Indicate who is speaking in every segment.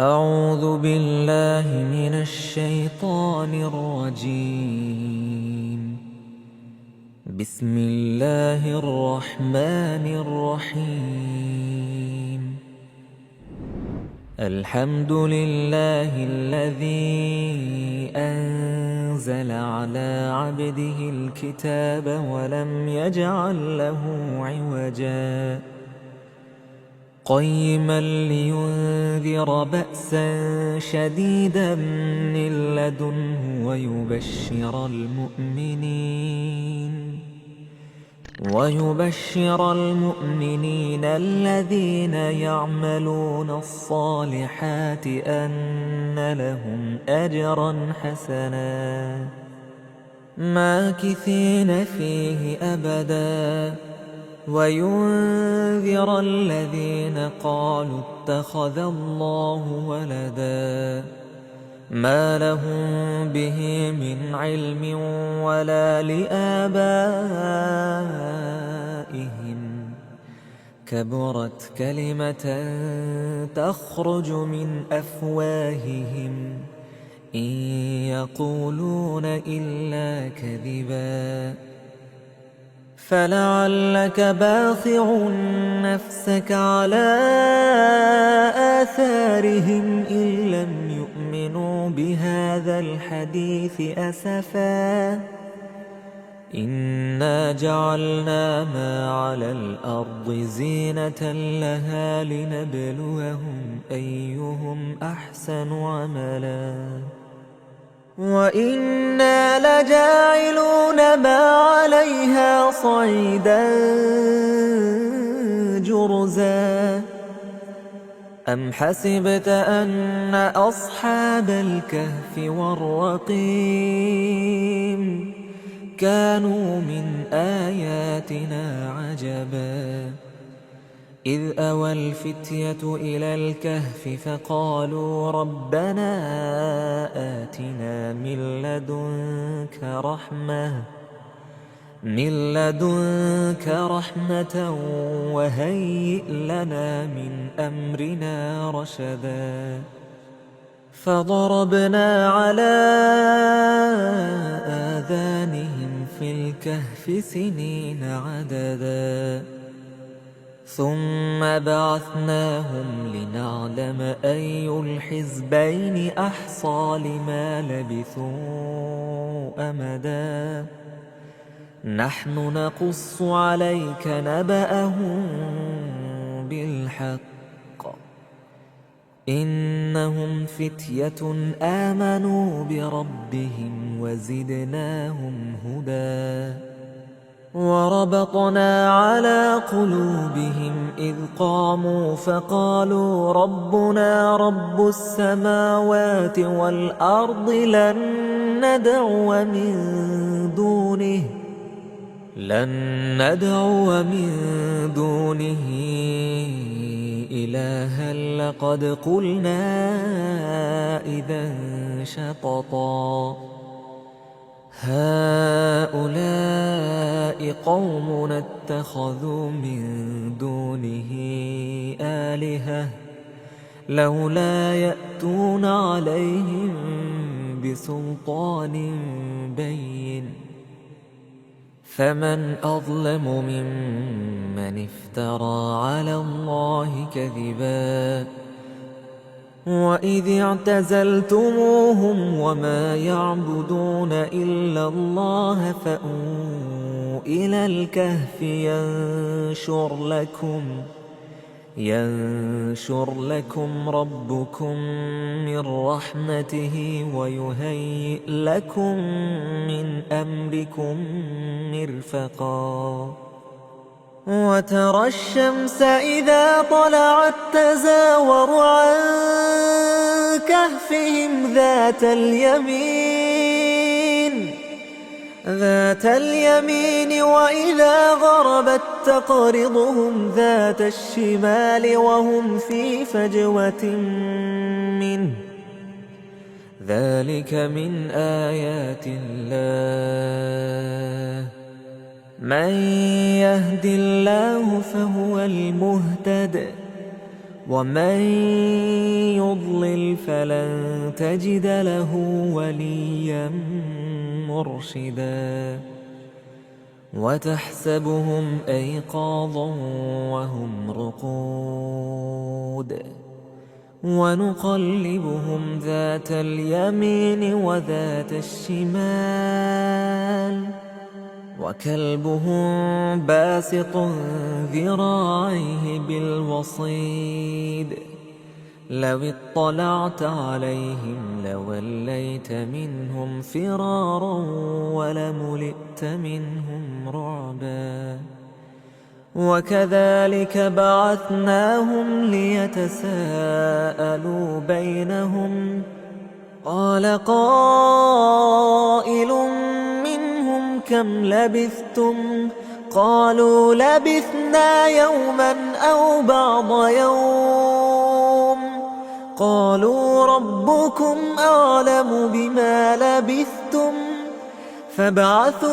Speaker 1: أعوذ بالله من الشيطان الرجيم. بسم الله الرحمن الرحيم. الحمد لله الذي أنزل على عبده الكتاب ولم يجعل له عوجا قيما لينذر بأسا شديدا من لدنه ويبشر المؤمنين الذين يعملون الصالحات أن لهم أجرا حسنا ماكثين فيه أبدا وينذر الذين قالوا اتخذ الله ولدا ما لهم به من علم ولا لآبائهم كبرت كلمة تخرج من أفواههم إن يقولون إلا كذبا فلعلك باخع نفسك على آثارهم إن لم يؤمنوا بهذا الحديث أسفا إنا جعلنا ما على الأرض زينة لها لنبلوهم أيهم أحسن عملا وإنا لجاعلون ما عليها صعيدا جرزا أم حسبت أن أصحاب الكهف والرقيم كانوا من آياتنا عجبا إذ أوى الفتية إلى الكهف فقالوا ربنا آتنا من لدنك رحمة وهيئ لنا من أمرنا رشدا فضربنا على آذانهم في الكهف سنين عددا ثم بعثناهم لنعلم أي الحزبين أحصى لما لبثوا أمدا نحن نقص عليك نبأهم بالحق إنهم فتية آمنوا بربهم وزدناهم هدى وربطنا على قلوبهم إذ قاموا فقالوا ربنا رب السماوات والأرض لن ندعو من دونه إلها لقد قلنا إذا شططا هؤلاء قومنا اتخذوا من دونه آلهة لولا يأتون عليهم بسلطان بين فمن أظلم ممن افترى على الله كذبا وإذ اعتزلتموهم وما يعبدون إلا الله فأووا إلى الكهف ينشر لكم ربكم من رحمته ويهيئ لكم من أمركم مرفقا وترى الشمس إذا طلعت تزاور عن كهفهم ذات اليمين وإذا غربت تقرضهم ذات الشمال وهم في فجوة منه ذلك من آيات الله من يهد الله فهو المهتد ومن يضلل فلن تجد له وليا مرشدا وتحسبهم أيقاظا وهم رقود ونقلبهم ذات اليمين وذات الشمال وكلبهم باسط ذراعيه بالوصيد لو اطلعت عليهم لوليت منهم فرارا ولملئت منهم رعبا وكذلك بعثناهم ليتساءلوا بينهم قال قائل منهم كم لبثتم قالوا لبثنا يوما أو بعض يوم قالوا ربكم أعلم بما لبثتم فابعثوا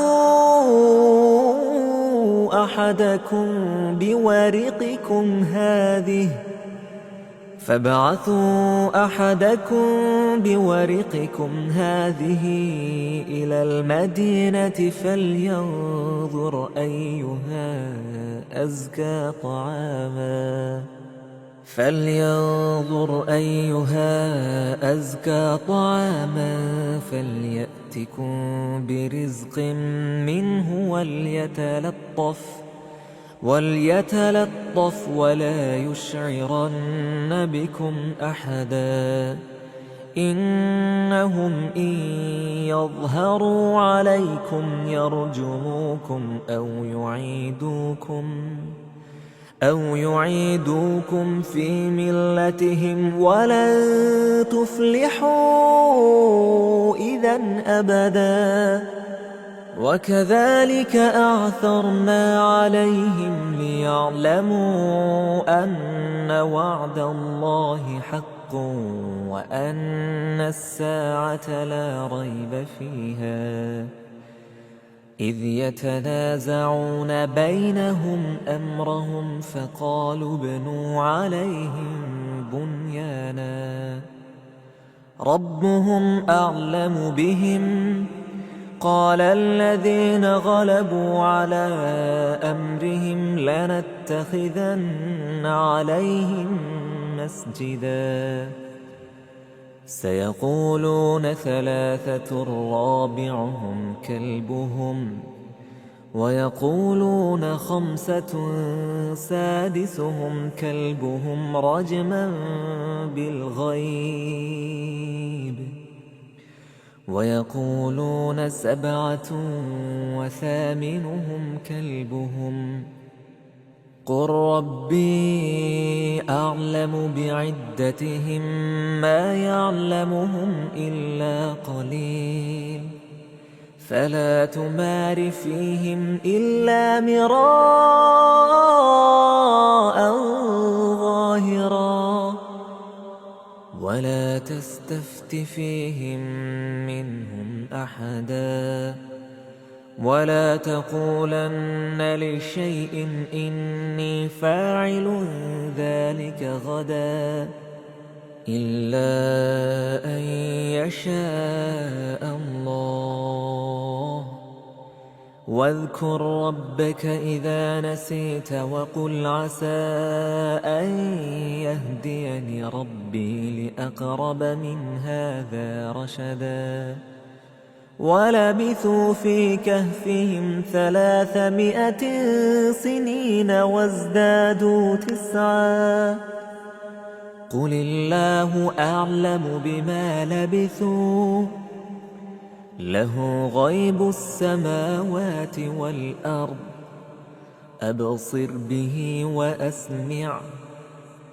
Speaker 1: أحدكم بورقكم هذه إلى المدينة فلينظر أيها أزكى طعاما فليأتكم برزق منه وليتلطف ولا يشعرن بكم أحدا إنهم إن يظهروا عليكم يرجموكم أو يعيدوكم في ملتهم ولن تفلحوا إذا أبدا وكذلك أعثرنا عليهم ليعلموا أن وعد الله حق وأن الساعة لا ريب فيها إذ يتنازعون بينهم أمرهم فقالوا ابنوا عليهم بنيانا ربهم أعلم بهم قال الذين غلبوا على أمرهم لنتخذن عليهم مسجدا سيقولون ثلاثة رابعهم كلبهم ويقولون خمسة سادسهم كلبهم رجما بالغيب ويقولون سبعة وثامنهم كلبهم قل ربي أعلم بعدتهم ما يعلمهم إلا قليل فلا تمار فيهم إلا مراء ظاهرا ولا تستفت فيهم منهم أحدا ولا تقولن لشيء إني فاعل ذلك غدا إلا أن يشاء الله واذكر ربك إذا نسيت وقل عسى أن يهديني ربي لأقرب من هذا رشدا ولبثوا في كهفهم 300 سنين وازدادوا 9 قل الله أعلم بما لبثوا له غيب السماوات والأرض أبصر به وأسمع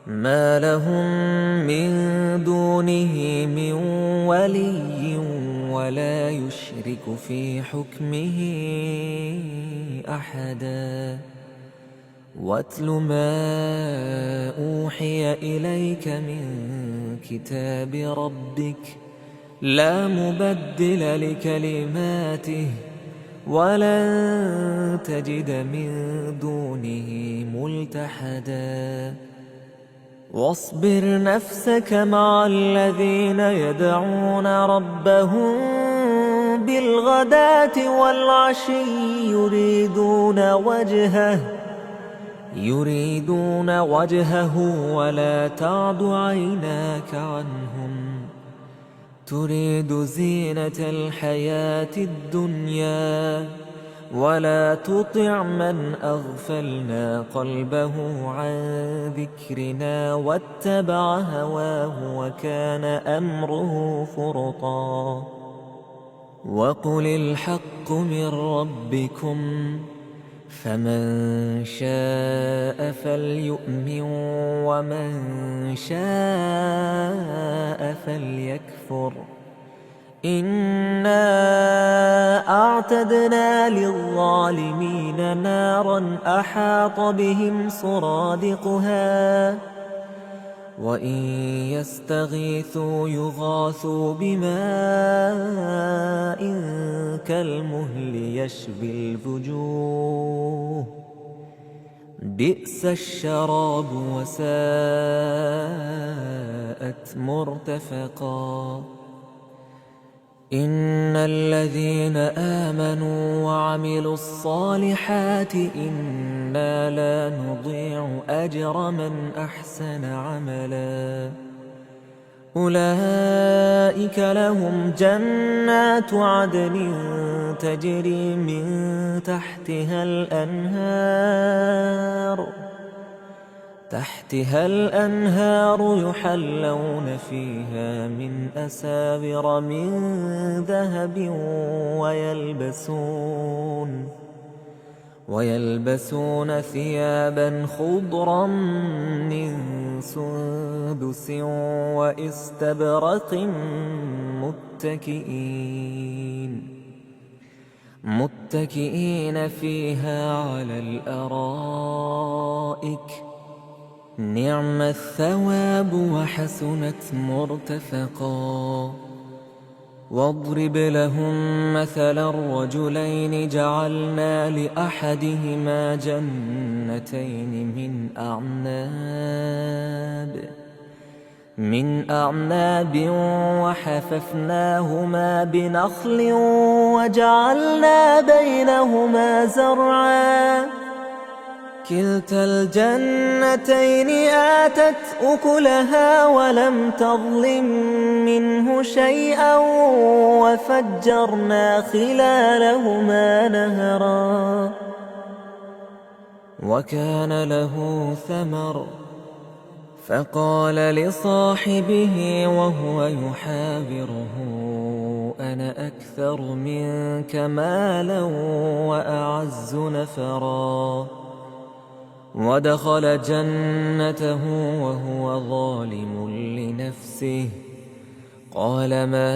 Speaker 1: ما لهم من دونه من ولي ولا يشرك في حكمه أحدا واتل ما أوحي إليك من كتاب ربك لا مبدل لكلماته ولن تجد من دونه ملتحدا واصبر نفسك مع الذين يدعون ربهم بالغداة والعشي يريدون وجهه ولا تعد عيناك عنهم تريد زينة الحياة الدنيا ولا تطع من أغفلنا قلبه عن ذكرنا واتبع هواه وكان أمره فرطا وقل الحق من ربكم فمن شاء فليؤمن ومن شاء فليكفر إنا أعتدنا للظالمين نارا أحاط بهم سرادقها وإن يستغيثوا يغاثوا بماء كالمهل يشوي الوجوه بئس الشراب وساءت مرتفقا إن الذين آمنوا وعملوا الصالحات إنا لا نضيع أجر من أحسن عملا أولئك لهم جنات عدن تجري من تحتها الأنهار يحلون فيها من أساور من ذهب ويلبسون ثيابا خضرا من سندس وإستبرق متكئين فيها على الأرائك نعم الثواب وحسنت مرتفقا واضرب لهم مثلا الرجلين جعلنا لأحدهما جنتين من أعناب وحففناهما بنخل وجعلنا بينهما زرعا كلتا الجنتين آتت أكلها ولم تظلم منه شيئا وفجرنا خلالهما نهرا وكان له ثمر فقال لصاحبه وهو يحاوره أنا أكثر منك مالا وأعز نفرا ودخل جنته وهو ظالم لنفسه قال ما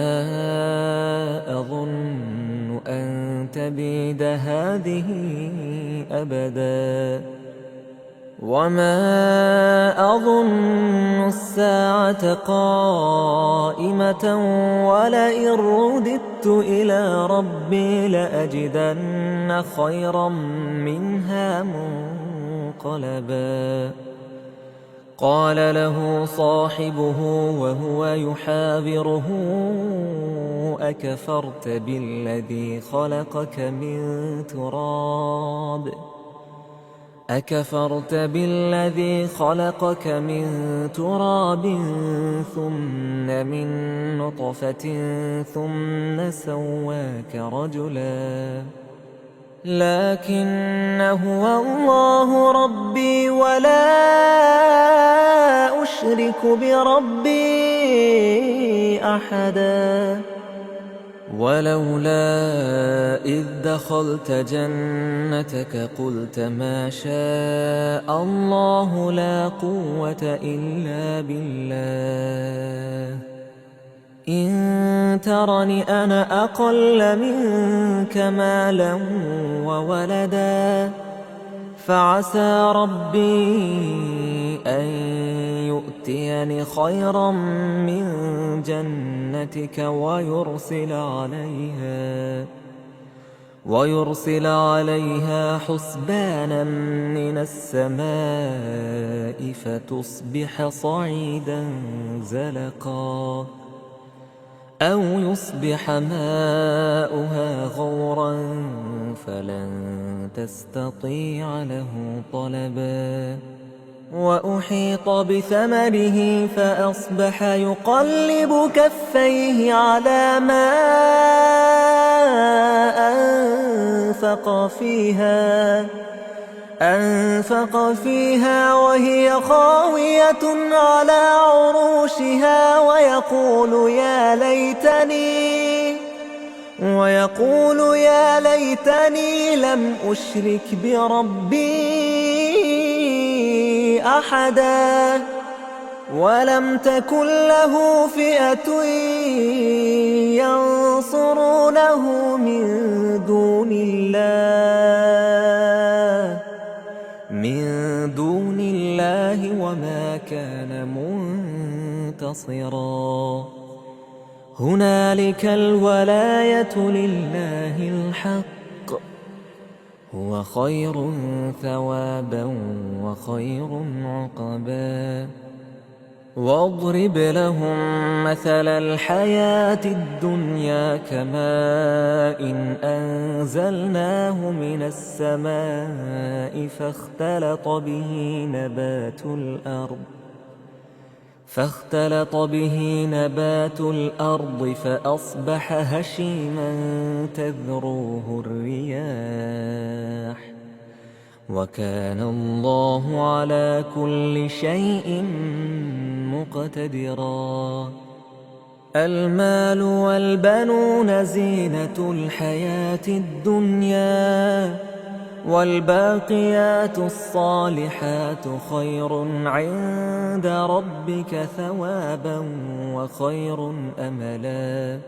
Speaker 1: أظن أن تبيد هذه أبدا وما أظن الساعة قائمة ولئن رددت إلى ربي لأجدن خيرا منها منقلبا قال له صاحبه وهو يحاوره أكفرت بالذي خلقك من تراب ثم من نطفة ثم سواك رجلا لكن هو الله ربي ولا أشرك بربي أحدا ولولا إذ دخلت جنتك قلت ما شاء الله لا قوة إلا بالله إن ترني أنا أقل منك مالا وولدا فعسى ربي أن يؤتيني خيرا من ويرسل عليها حسبانا من السماء فتصبح صعيدا زلقا أو يصبح ماؤها غورا فلن تستطيع له طلبا وأحيط بثمره فأصبح يقلب كفيه على ما أنفق فيها وهي خاوية على عروشها ويقول يا ليتني لم أشرك بربي أحدا ولم تكن له فئة ينصرونه من دون الله وما كان منتصرا هنالك الولاية لله الحق هو خير ثوابا وخير عقبا واضرب لهم مثل الحياة الدنيا كماء أنزلناه من السماء فاختلط به نبات الأرض فأصبح هشيما تذروه الرياح وكان الله على كل شيء مقتدرا المال والبنون زينة الحياة الدنيا والباقيات الصالحات خير عند ربك ثوابا وخير أملا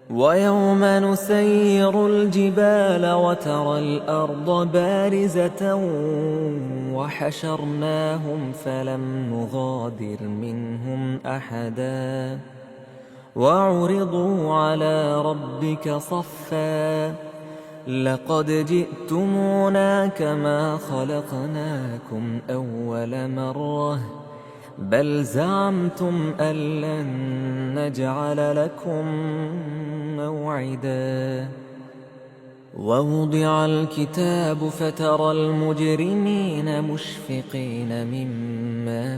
Speaker 1: ويوم نسير الجبال وترى الأرض بارزة وحشرناهم فلم نغادر منهم أحدا وعرضوا على ربك صفا لقد جئتمونا كما خلقناكم أول مرة بل زعمتم أن لن نجعل لكم موعدا ووضع الكتاب فترى المجرمين مشفقين مما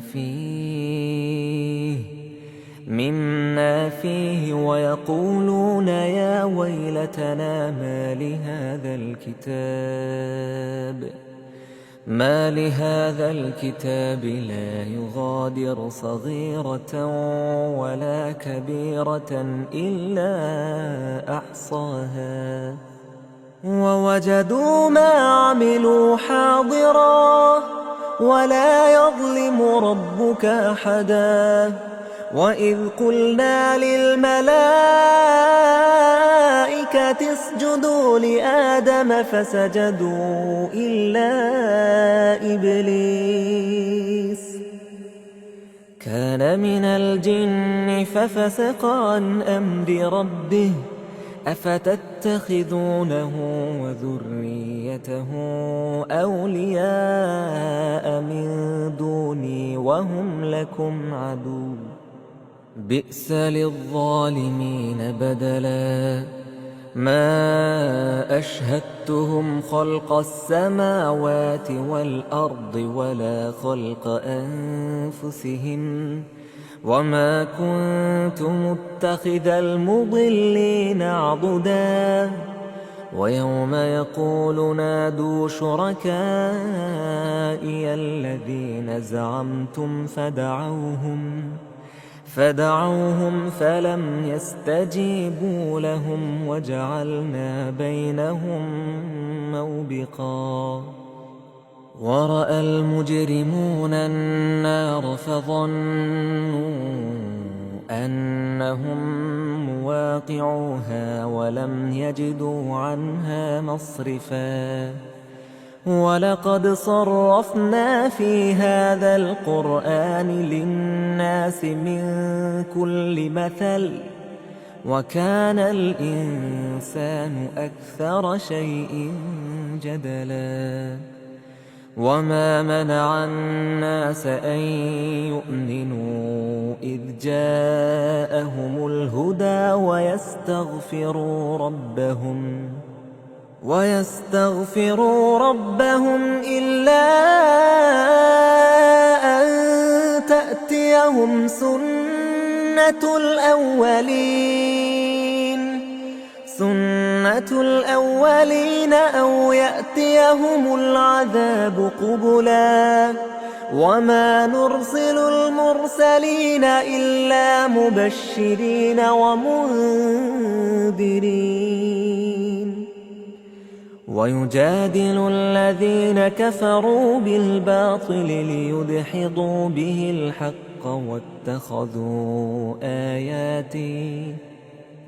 Speaker 1: فيه ويقولون يا ويلتنا ما لهذا الكتاب لا يغادر صغيرة ولا كبيرة إلا أحصاها ووجدوا ما عملوا حاضرا ولا يظلم ربك أحدا وإذ قلنا للملائكة اسجدوا لآدم فسجدوا إلا إبليس كان من الجن ففسق عن أمر ربه أفتتخذونه وذريته أولياء من دوني وهم لكم عدو بئس للظالمين بدلا ما أشهدتهم خلق السماوات والأرض ولا خلق أنفسهم وما كنت متخذ المضلين عضدا ويوم يقول نادوا شركائي الذين زعمتم فدعوهم فلم يستجيبوا لهم وجعلنا بينهم موبقا ورأى المجرمون النار فظنوا أنهم مواقعوها ولم يجدوا عنها مصرفا ولقد صرفنا في هذا القرآن للناس من كل مثل وكان الإنسان أكثر شيء جدلا وما منع الناس أن يؤمنوا إذ جاءهم الهدى ويستغفروا ربهم إلا أن تأتيهم سنة الأولين أو يأتيهم العذاب قبلا وما نرسل المرسلين إلا مبشرين ومنذرين ويجادل الذين كفروا بالباطل ليدحضوا به الحق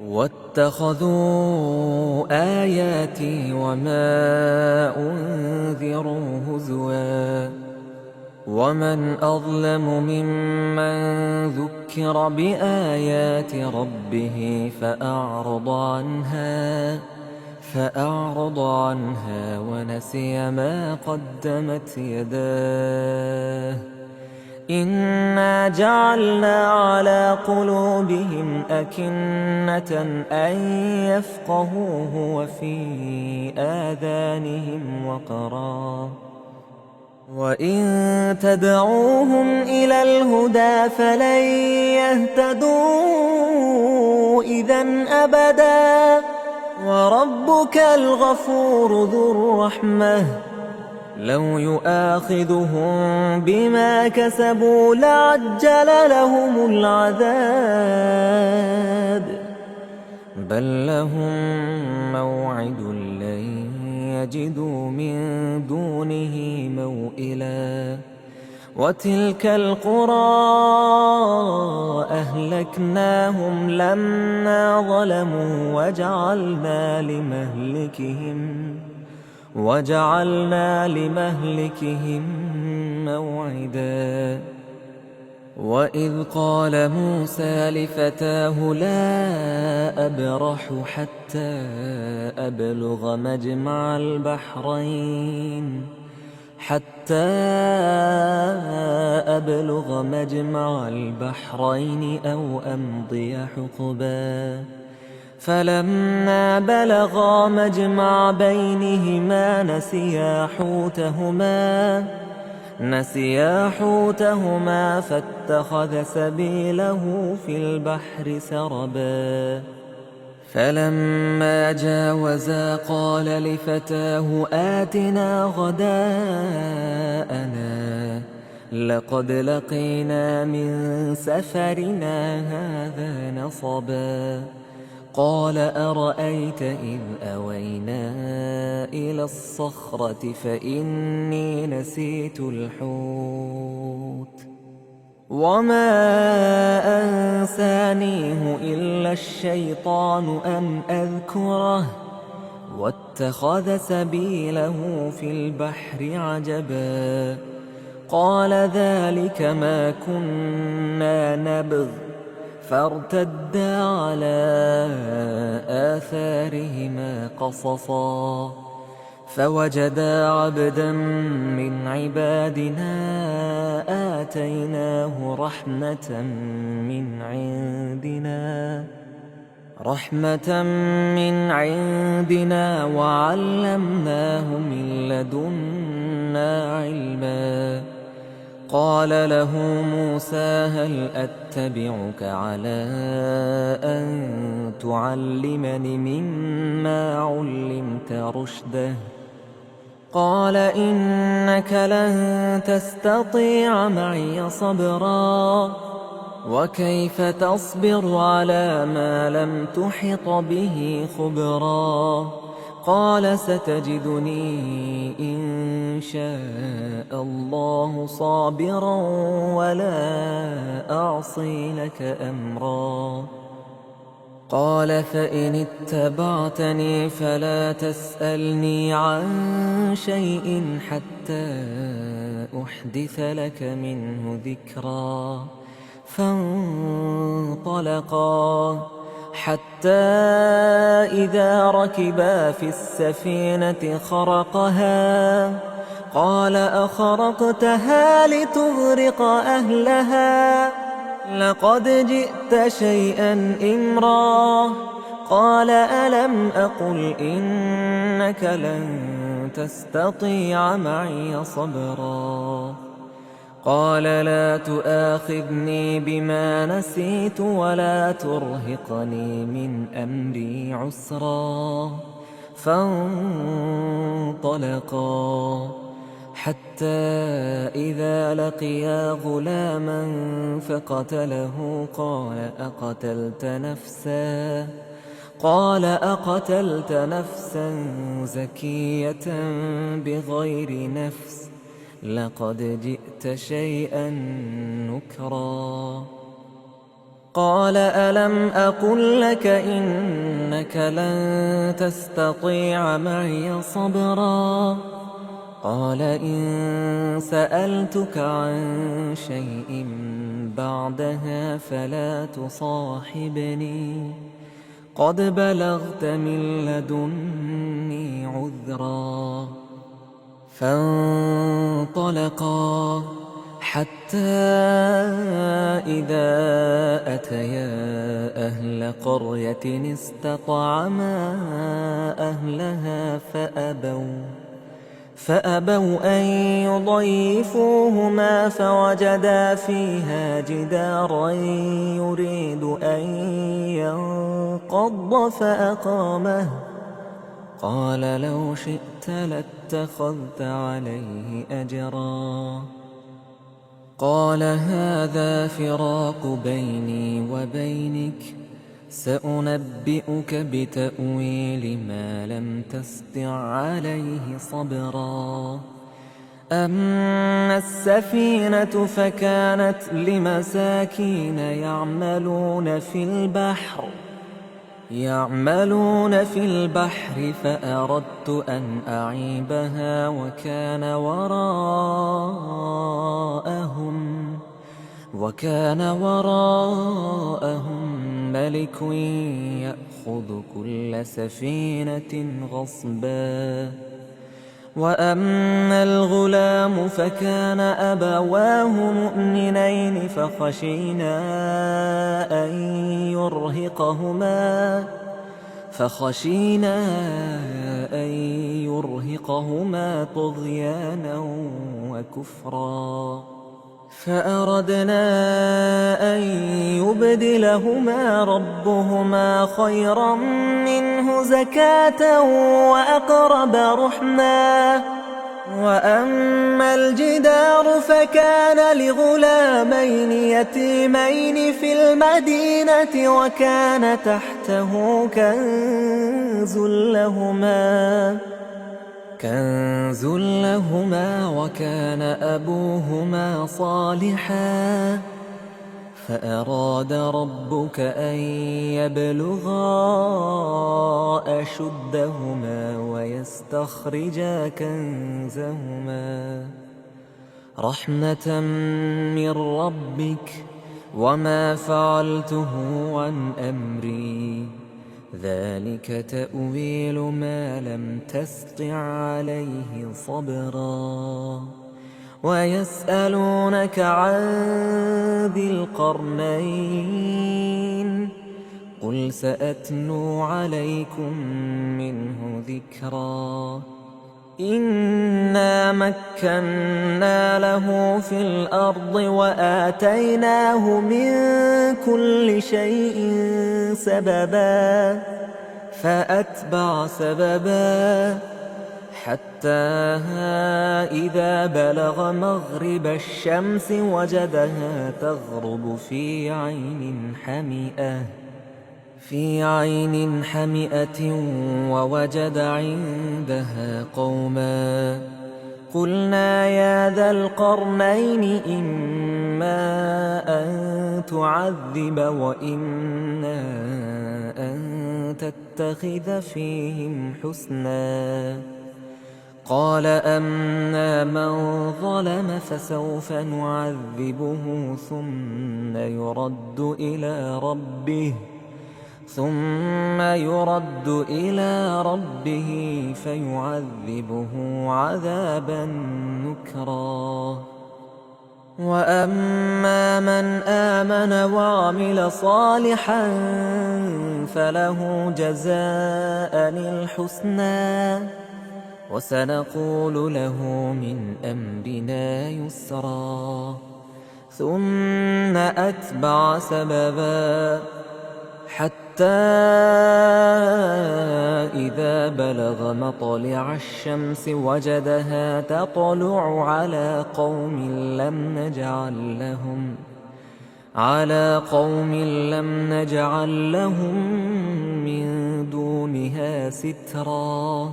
Speaker 1: واتخذوا آياتي وما أنذروا هزوا ومن أظلم ممن ذكر بآيات ربه فأعرض عنها ونسي ما قدمت يداه إنا جعلنا على قلوبهم أكنة أن يفقهوه وفي آذانهم وقرا وإن تدعوهم إلى الهدى فلن يهتدوا إذن أبدا وربك الغفور ذو الرحمة لو يؤاخذهم بما كسبوا لعجل لهم العذاب بل لهم موعد لن يجدوا من دونه موئلا وتلك القرى أهلكناهم لما ظلموا وجعلنا لمهلكهم موعدا وإذ قال موسى لفتاه لا أبرح حتى أبلغ مجمع البحرين أو أمضي حقبا فلما بلغا مجمع بينهما نسيا حوتهما فاتخذ سبيله في البحر سربا فلما جاوزا قال لفتاه آتنا غداءنا لقد لقينا من سفرنا هذا نصبا قال أرأيت إذ أوينا إلى الصخرة فإني نسيت الحوت وما أنسانيه إلا الشيطان أن أذكره واتخذ سبيله في البحر عجبا قال ذلك ما كنا نبغ فارتدا على آثارهما قصصا فوجدا عبدا من عبادنا آتيناه رحمة من عندنا وعلمناه من لدنا علما قال له موسى هل أتبعك على أن تعلمني مما علمت رشدا قال إنك لن تستطيع معي صبرا وكيف تصبر على ما لم تحط به خبرا قال ستجدني إن شاء الله صابرا ولا أعصي لك أمرا قال فإن اتبعتني فلا تسألني عن شيء حتى أحدث لك منه ذكرا فانطلقا حتى إذا ركبا في السفينة خرقها قال أخرقتها لتغرق أهلها لقد جئت شيئا إمرا قال ألم أقل إنك لن تستطيع معي صبرا قال لا تؤاخذني بما نسيت ولا ترهقني من أمري عسرا فانطلقا حتى إذا لقيا غلاما فقتله قال أقتلت نفسا زكية بغير نفس لقد جئت شيئا نكرا قال ألم أقل لك إنك لن تستطيع معي صبرا قال إن سألتك عن شيء بعدها فلا تصاحبني قد بلغت من لدني عذرا فانطلقا حتى إذا أتيا أهل قرية استطعما أهلها فأبوا أن يضيفوهما فوجدا فيها جدارا يريد أن ينقض فأقامه قال لو شئت لاتخذت عليه أجرا قال هذا فراق بيني وبينك سأنبئك بتأويل ما لم تستطع عليه صبرا أما السفينة فكانت لمساكين يعملون في البحر فأردت أن أعيبها وكان وراءهم ملك يأخذ كل سفينة غصبا وأما الغلام فكان أبواه مؤمنين فخشينا أن يرهقهما طغيانا وكفرا فأردنا أن يبدلهما ربهما خيرا منه زكاة وأقرب رحما وأما الجدار فكان لغلامين يتيمين في المدينة وكان تحته كنز لهما وكان أبوهما صالحا فأراد ربك أن يبلغا أشدهما ويستخرجا كنزهما رحمة من ربك وما فعلته عن أمري ذلك تأويل ما لم تستطع عليه صبرا ويسألونك عن ذي القرنين قل سأتلو عليكم منه ذكرا إنا مكنا له في الأرض وآتيناه من كل شيء سببا فأتبع سببا حتى إذا بلغ مغرب الشمس وجدها تغرب في عين حمئة ووجد عندها قوما قلنا يا ذا القرنين إما أن تعذب وإما أن تتخذ فيهم حسنا قال أما من ظلم فسوف نعذبه ثم يرد إلى ربه ثم يرد إلى ربه فيعذبه عذابا نكرا. وأما من آمن وعمل صالحا فله جزاء الحسنى وسنقول له من أمرنا يسرا. ثم أتبع سببا حتى إذا بلغ مطلع الشمس وجدها تطلع على قوم لم نجعل لهم من دونها سترا.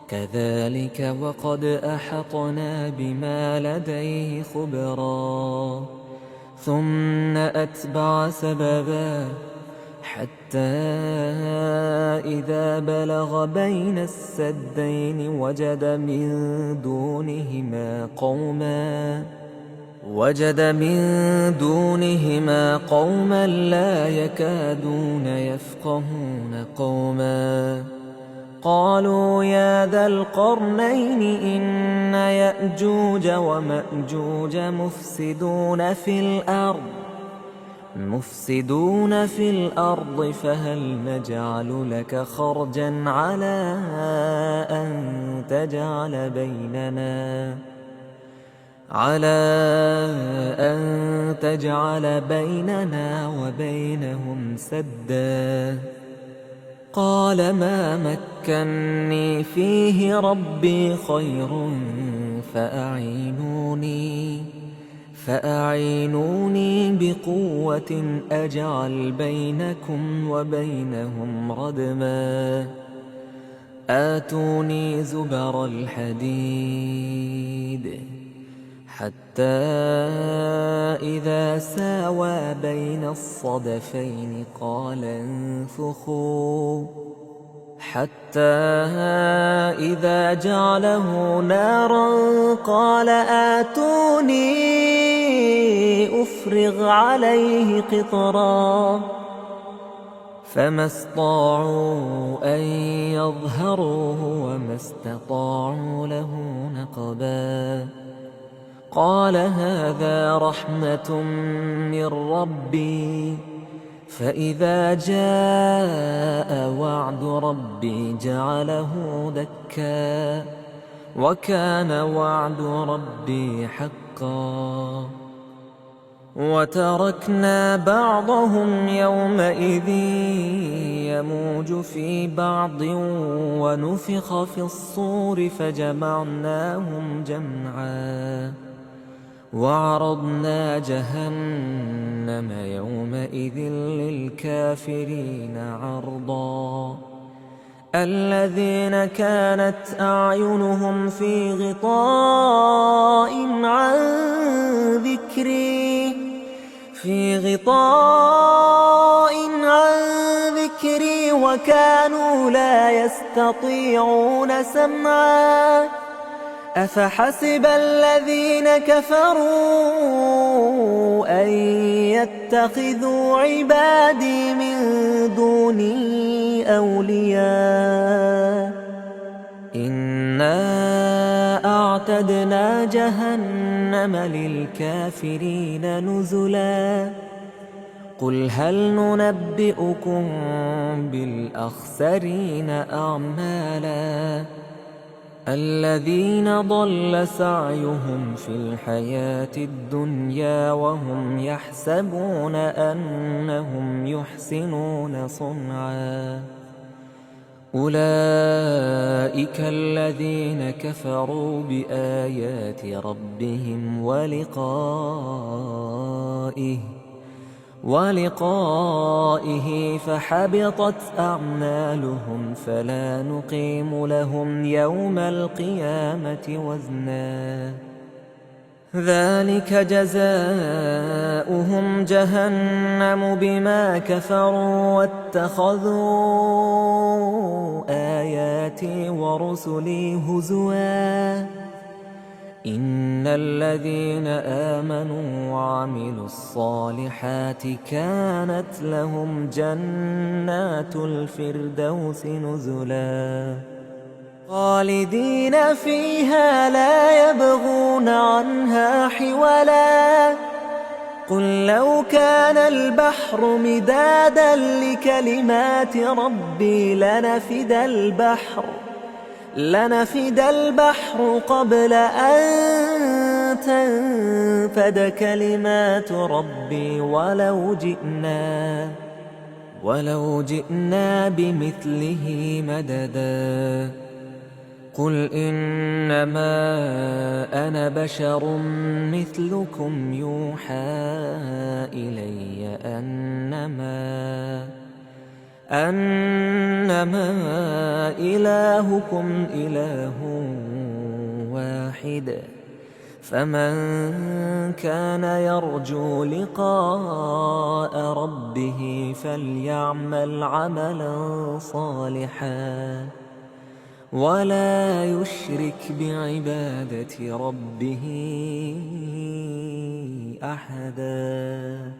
Speaker 1: كذلك وقد أحطنا بما لديه خبرا. ثم أتبع سببا حتى إذا بلغ بين السدين وجد من دونهما قوما لا يكادون يفقهون قولا. قالوا يا ذا القرنين إن يأجوج ومأجوج مفسدون في الأرض فهل نجعل لك خرجا على أن تجعل بيننا وبينهم سدا. قال ما مكني فيه ربي خير فأعينوني بقوة أجعل بينكم وبينهم ردما. آتوني زبر الحديد حتى إذا ساوى بين الصدفين قال انفخوا حتى إذا جعله نارا قال آتوني أفرغ عليه قطرا. فما استطاعوا أن يظهروه وما استطاعوا له نقبا. قال هذا رحمة من ربي فإذا جاء وعد ربي جعله دكا وكان وعد ربي حقا. وتركنا بعضهم يومئذ يموج في بعض ونفخ في الصور فجمعناهم جمعا. وعرضنا جهنم يومئذ للكافرين عرضا. الذين كانت أعينهم في غطاء عن ذكري وكانوا لا يستطيعون سمعا. أفحسب الذين كفروا أن يتخذوا عبادي من دوني أولياء إنا أعتدنا جهنم للكافرين نزلا. قل هل ننبئكم بالأخسرين أعمالا الذين ضل سعيهم في الحياة الدنيا وهم يحسبون أنهم يحسنون صنعا. أولئك الذين كفروا بآيات ربهم ولقائه فحبطت أعمالهم فلا نقيم لهم يوم القيامة وزنا. ذلك جزاؤهم جهنم بما كفروا واتخذوا آياتي ورسلي هزوا. إن الذين آمنوا وعملوا الصالحات كانت لهم جنات الفردوس نزلا خالدين فيها لا يبغون عنها حولا قل لو كان البحر مدادا لكلمات ربي لنفد البحر قبل أن تنفد كلمات ربي ولو جئنا بمثله مددا قل إنما أنا بشر مثلكم يوحى إلي أنما إلهكم إله واحد فمن كان يرجو لقاء ربه فليعمل عملا صالحا ولا يشرك بعبادة ربه أحدا.